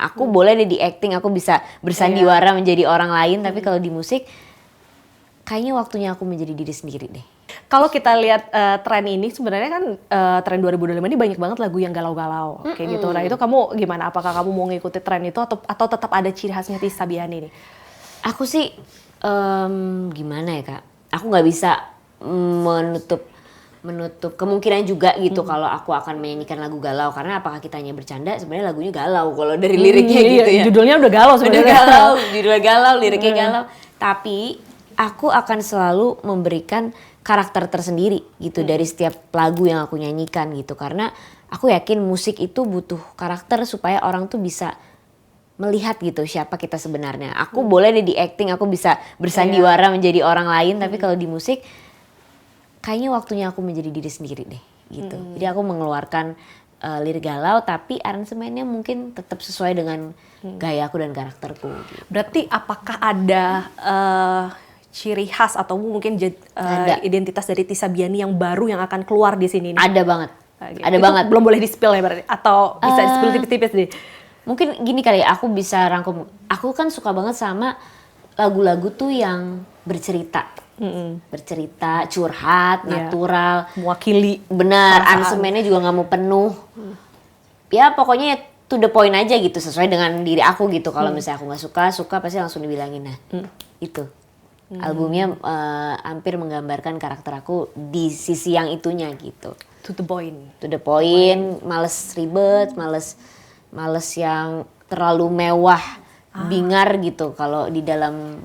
Aku boleh deh di acting, aku bisa bersandiwara menjadi orang lain, tapi kalau di musik kayaknya waktunya aku menjadi diri sendiri deh. Kalau kita lihat tren ini sebenarnya kan tren 2025 ini banyak banget lagu yang galau-galau kayak gitu. Nah itu kamu gimana? Apakah kamu mau ngikuti tren itu atau tetap ada ciri khasnya Tisa Biani nih? Aku sih gimana ya Kak? Aku nggak bisa menutup kemungkinan juga gitu kalau aku akan menyanyikan lagu galau, karena apakah kita hanya bercanda, sebenarnya lagunya galau kalau dari liriknya gitu ya. Judulnya udah galau sebenarnya. Udah galau, judulnya galau, liriknya galau. Tapi aku akan selalu memberikan karakter tersendiri gitu dari setiap lagu yang aku nyanyikan gitu, karena aku yakin musik itu butuh karakter supaya orang tuh bisa melihat gitu siapa kita sebenarnya. Aku boleh deh di acting, aku bisa bersandiwara menjadi orang lain, tapi kalau di musik kayaknya waktunya aku menjadi diri sendiri deh gitu. Jadi aku mengeluarkan lirik galau tapi aransemennya mungkin tetap sesuai dengan gaya aku dan karakterku gitu. Berarti apakah ada ciri khas atau mungkin identitas dari Tisa Biani yang baru yang akan keluar di sini nih? Ada banget. Gitu. Ada itu banget. Belum boleh di-spill ya berarti? Atau bisa di-spill tipis-tipis nih? Mungkin gini kali ya, aku bisa rangkum. Aku kan suka banget sama lagu-lagu tuh yang bercerita. Bercerita, curhat, natural. Mewakili. Benar, aransemennya juga gak mau penuh. Ya pokoknya to the point aja gitu, sesuai dengan diri aku gitu. Kalau misalnya aku gak suka pasti langsung dibilangin. Nah itu. Albumnya hampir menggambarkan karakter aku di sisi yang itunya gitu. To the point. To the point, males ribet, males yang terlalu mewah, bingar gitu. Kalau di dalam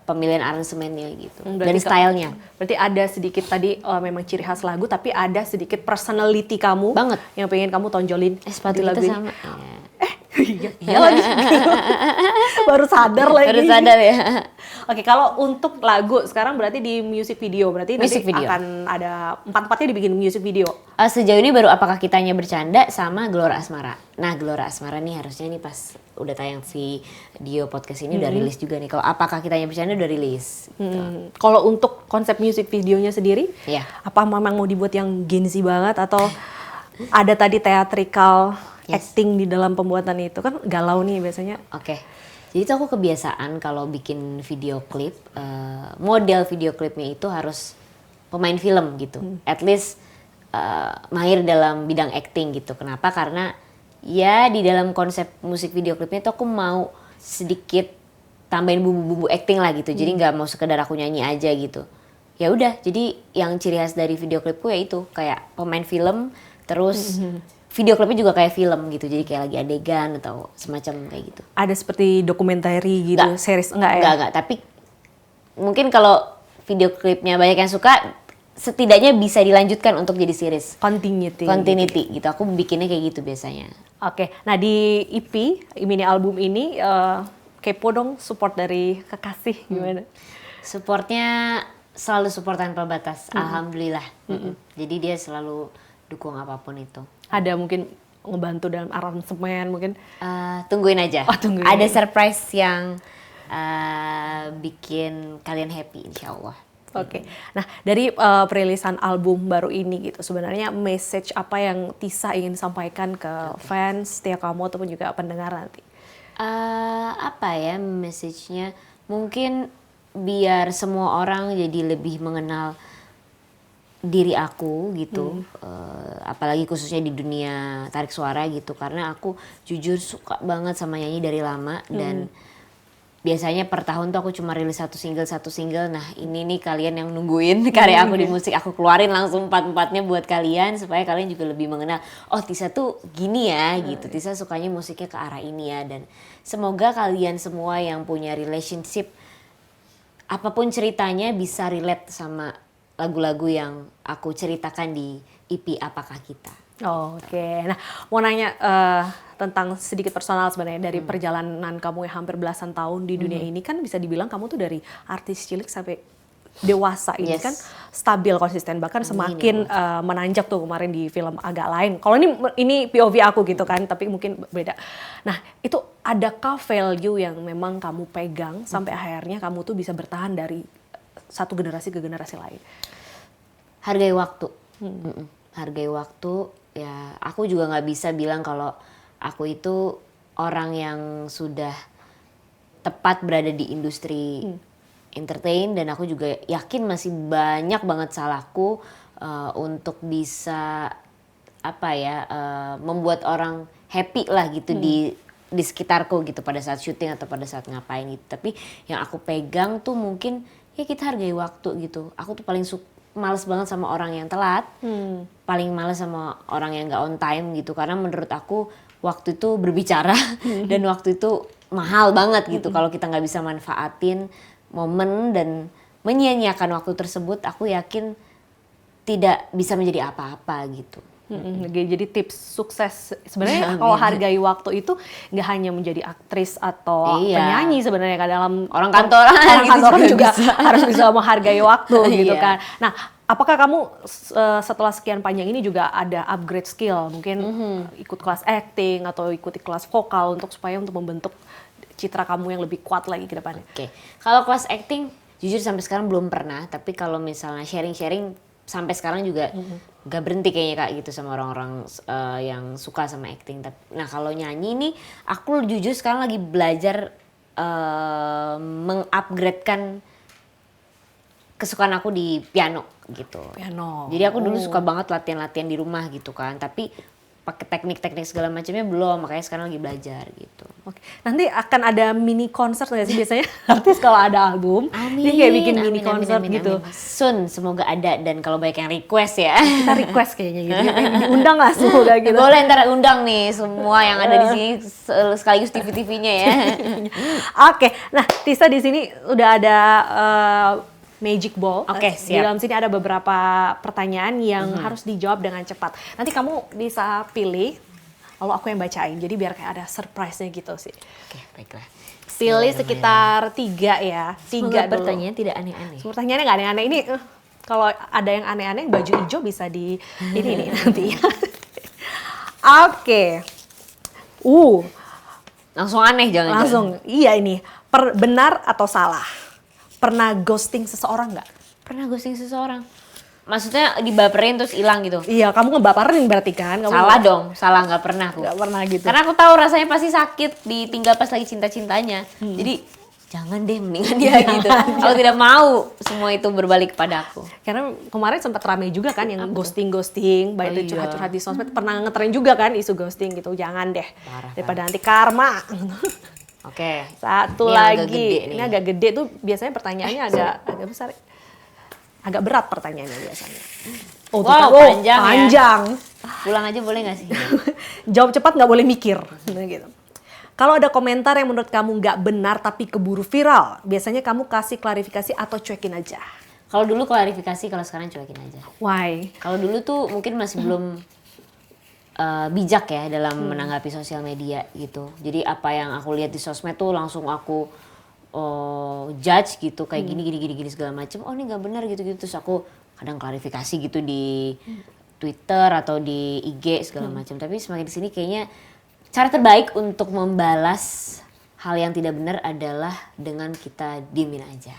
pemilihan aransemennya gitu. Dan stylenya. Berarti ada sedikit tadi memang ciri khas lagu, tapi ada sedikit personality kamu banget yang pengen kamu tonjolin sepatu di lagu kita ini. sama. Iya lagi. Baru sadar lagi. Baru sadar ya. Oke, kalau untuk lagu sekarang berarti di music video, berarti music nanti video akan ada 4-4-nya dibikin music video. Sejauh ini baru Apakah Kitanya Bercanda sama Gelora Asmara. Nah Gelora Asmara nih harusnya nih pas udah tayang video podcast ini udah rilis juga nih. Kalau Apakah Kitanya Bercanda udah rilis. Gitu. Kalau untuk konsep music videonya sendiri, apa memang mau dibuat yang Gen Z banget atau ada tadi theatrical acting di dalam pembuatan itu? Kan galau nih biasanya. Oke. Jadi itu aku kebiasaan kalau bikin video klip, model video klipnya itu harus pemain film gitu. At least mahir dalam bidang acting gitu. Kenapa? Karena ya di dalam konsep musik video klipnya itu aku mau sedikit tambahin bumbu-bumbu acting lah gitu. Jadi nggak mau sekedar aku nyanyi aja gitu. Ya udah, jadi yang ciri khas dari video klipku ya itu kayak pemain film, terus video klipnya juga kayak film gitu, jadi kayak lagi adegan atau semacam kayak gitu. Ada seperti dokumentari gitu, series enggak ya? Enggak, tapi mungkin kalau video klipnya banyak yang suka, setidaknya bisa dilanjutkan untuk jadi series. Continuity gitu. Aku bikinnya kayak gitu biasanya. Oke, nah di EP, mini album ini, kepo dong support dari kekasih gimana? Supportnya selalu support tanpa batas, alhamdulillah. Jadi dia selalu dukung apapun itu. Ada mungkin ngebantu dalam aransemen mungkin? Tungguin aja. Tungguin. Ada surprise yang bikin kalian happy insya Allah. Oke. Nah dari perilisan album baru ini gitu, sebenarnya message apa yang Tisa ingin sampaikan ke fans, setia kamu ataupun juga pendengar nanti? Apa ya message-nya? Mungkin biar semua orang jadi lebih mengenal diri aku gitu, apalagi khususnya di dunia tarik suara gitu, karena aku jujur suka banget sama nyanyi dari lama dan biasanya per tahun tuh aku cuma rilis satu single. Nah ini nih kalian yang nungguin karya aku di musik, aku keluarin langsung 4-4-nya buat kalian supaya kalian juga lebih mengenal, oh Tisa tuh gini ya gitu, Tisa sukanya musiknya ke arah ini ya. Dan semoga kalian semua yang punya relationship apapun ceritanya bisa relate sama lagu-lagu yang aku ceritakan di EP Apakah Kita. Oke, nah mau nanya tentang sedikit personal sebenarnya dari perjalanan kamu yang hampir belasan tahun di dunia ini, kan bisa dibilang kamu tuh dari artis cilik sampai dewasa ini kan stabil, konsisten, bahkan semakin menanjak tuh kemarin di film agak lain. Kalau ini POV aku gitu kan, tapi mungkin beda. Nah itu adakah value yang memang kamu pegang sampai akhirnya kamu tuh bisa bertahan dari satu generasi ke generasi lain? Hargai waktu. Hargai waktu ya aku juga nggak bisa bilang kalau aku itu orang yang sudah tepat berada di industri entertain, dan aku juga yakin masih banyak banget salahku untuk bisa membuat orang happy lah gitu di sekitarku gitu pada saat syuting atau pada saat ngapain gitu. Tapi yang aku pegang tuh mungkin ya kita hargai waktu gitu. Aku tuh paling males banget sama orang yang telat, paling males sama orang yang nggak on time gitu, karena menurut aku waktu itu berbicara dan waktu itu mahal banget gitu. Kalau kita nggak bisa manfaatin momen dan menyia-nyiakan waktu tersebut, aku yakin tidak bisa menjadi apa-apa gitu. Jadi tips sukses sebenarnya kalau hargai waktu itu nggak hanya menjadi aktris atau penyanyi sebenarnya kan, dalam orang kantoran juga harus bisa menghargai waktu gitu kan. Nah, apakah kamu setelah sekian panjang ini juga ada upgrade skill, mungkin ikut kelas acting atau ikuti kelas vokal supaya membentuk citra kamu yang lebih kuat lagi ke depannya? Oke. Kalau kelas acting jujur sampai sekarang belum pernah, tapi kalau misalnya sharing-sharing sampai sekarang juga gak berhenti kayaknya Kak gitu sama orang-orang yang suka sama acting. Nah kalau nyanyi nih aku jujur sekarang lagi belajar mengupgradekan kesukaan aku di piano gitu. Piano. Jadi aku dulu suka banget latihan-latihan di rumah gitu kan, tapi pakai teknik-teknik segala macamnya belum, makanya sekarang lagi belajar gitu. Oke. Nanti akan ada mini konser nggak sih biasanya artis kalau ada album? Amin. Dia kayak bikin mini konser gitu. Amin. Soon, semoga ada, dan kalau banyak yang request ya. Kita request kayaknya gitu. Diundang lah semoga gitu. Boleh ntar undang nih semua yang ada di sini sekaligus TV-TV-nya ya. Oke. Nah, Tisa di sini udah ada Magic Ball. Oke, Di siap. dalam sini ada beberapa pertanyaan yang harus dijawab dengan cepat. Nanti kamu bisa pilih, lalu aku yang bacain. Jadi biar kayak ada surprise-nya gitu sih. Oke, baiklah. Pilih sekitar 3 ya. 3 Semoga dulu. pertanyaan tidak aneh-aneh. Pertanyaannya nggak aneh-aneh. Ini kalau ada yang aneh-aneh, baju hijau bisa di ini nih nanti. Oke. Langsung aneh jangan-jangan. Langsung. Iya ini. Benar atau salah? Pernah ghosting seseorang nggak? Pernah ghosting seseorang? Maksudnya dibaperin terus hilang gitu? Iya, kamu ngebaperin berarti kan? Salah dong, salah, nggak pernah aku. Nggak pernah gitu. Karena aku tahu rasanya pasti sakit ditinggal pas lagi cinta-cintanya. Jadi jangan deh, mendingan dia gitu. Aku tidak mau semua itu berbalik kepada aku. Karena kemarin sempat ramai juga kan yang ghosting, baik itu iya. curhat-curhat di sosmed. Pernah ngetren juga kan isu ghosting gitu. Jangan deh. Parah, Daripada nanti karma. Oke. Satu Ini lagi. agak gede nih. Ini agak gede tuh biasanya pertanyaannya agak besar. Agak berat pertanyaannya biasanya. Wow, tuh, panjang ya. panjang. Pulang aja boleh nggak sih? Jawab cepat, nggak boleh mikir. Gitu. Kalau ada komentar yang menurut kamu nggak benar tapi keburu viral, biasanya kamu kasih klarifikasi atau cuekin aja? Kalau dulu klarifikasi, kalau sekarang cuekin aja. Why? Kalau dulu tuh mungkin masih belum bijak ya dalam menanggapi sosial media gitu. Jadi apa yang aku lihat di sosmed tuh langsung aku judge gitu, kayak gini segala macem. Oh ini nggak benar gitu. Terus aku kadang klarifikasi gitu di Twitter atau di IG segala macam. Tapi semakin di sini kayaknya cara terbaik untuk membalas hal yang tidak benar adalah dengan kita diemin aja.